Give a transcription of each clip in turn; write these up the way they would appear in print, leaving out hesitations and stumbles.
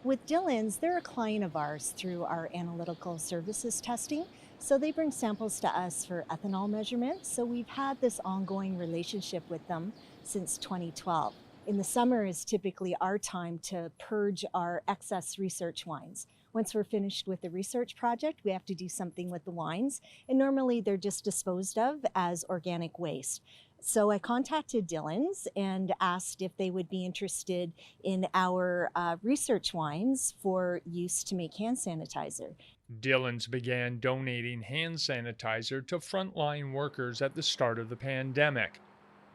With Dillon's, they're a client of ours through our analytical services testing. So they bring samples to us for ethanol measurements. So we've had this ongoing relationship with them since 2012. In the summer is typically our time to purge our excess research wines. Once we're finished with the research project, we have to do something with the wines, and normally they're just disposed of as organic waste. So I contacted Dillon's and asked if they would be interested in our research wines for use to make hand sanitizer. Dillon's began donating hand sanitizer to frontline workers at the start of the pandemic.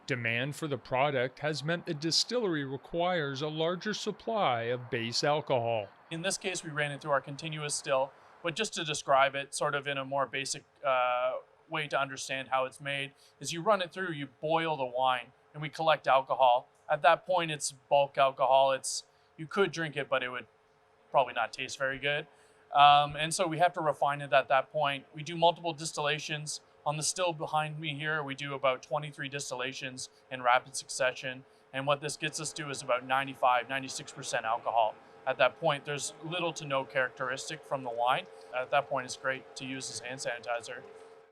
Demand for the product has meant the distillery requires a larger supply of base alcohol. In this case, we ran it through our continuous still, but just to describe it sort of in a more basic way to understand how it's made, is you run it through, you boil the wine, and we collect alcohol. At that point, it's bulk alcohol. You could drink it, but it would probably not taste very good. And so we have to refine it at that point. We do multiple distillations. On the still behind me here, we do about 23 distillations in rapid succession. And what this gets us to is about 95, 96% alcohol. At that point, there's little to no characteristic from the wine. At that point, it's great to use as hand sanitizer.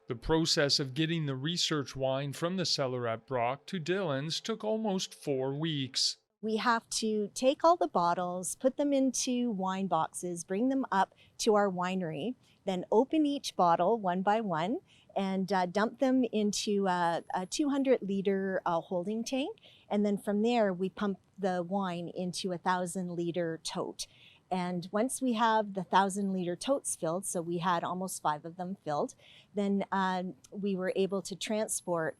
The process of getting the research wine from the cellar at Brock to Dillon's took almost 4 weeks. We have to take all the bottles, put them into wine boxes, bring them up to our winery, then open each bottle one by one and dump them into a 200-liter holding tank. And then from there, we pump the wine into a 1,000-liter tote. And once we have the 1,000-liter totes filled, so we had almost 5 of them filled, then we were able to transport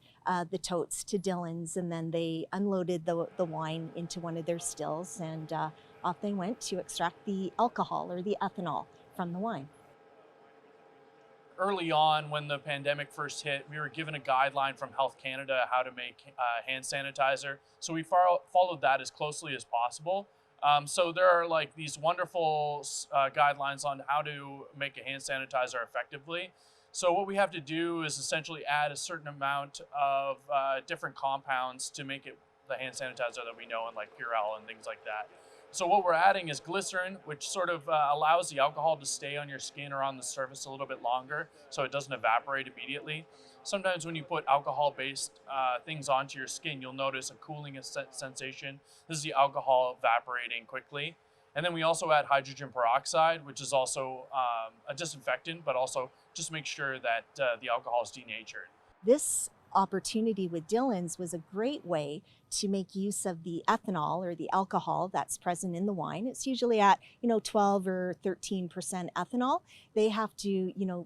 the totes to Dillon's, and then they unloaded the wine into one of their stills, and off they went to extract the alcohol or the ethanol from the wine. Early on, when the pandemic first hit, we were given a guideline from Health Canada how to make hand sanitizer. So we followed that as closely as possible. So there are like these wonderful guidelines on how to make a hand sanitizer effectively. So what we have to do is essentially add a certain amount of different compounds to make it the hand sanitizer that we know, and like Purell and things like that. So what we're adding is glycerin, which sort of allows the alcohol to stay on your skin or on the surface a little bit longer so it doesn't evaporate immediately. Sometimes when you put alcohol-based things onto your skin, you'll notice a cooling sensation. This is the alcohol evaporating quickly. And then we also add hydrogen peroxide, which is also a disinfectant, but also just make sure that the alcohol is denatured. This opportunity with Dillon's was a great way to make use of the ethanol or the alcohol that's present in the wine. It's usually at 12 or 13% ethanol. They have to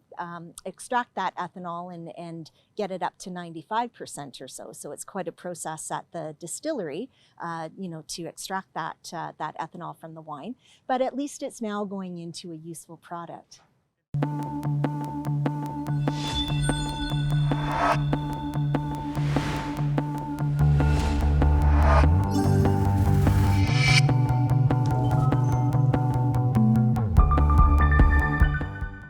extract that ethanol and get it up to 95% or so. So it's quite a process at the distillery to extract that ethanol from the wine. But at least it's now going into a useful product.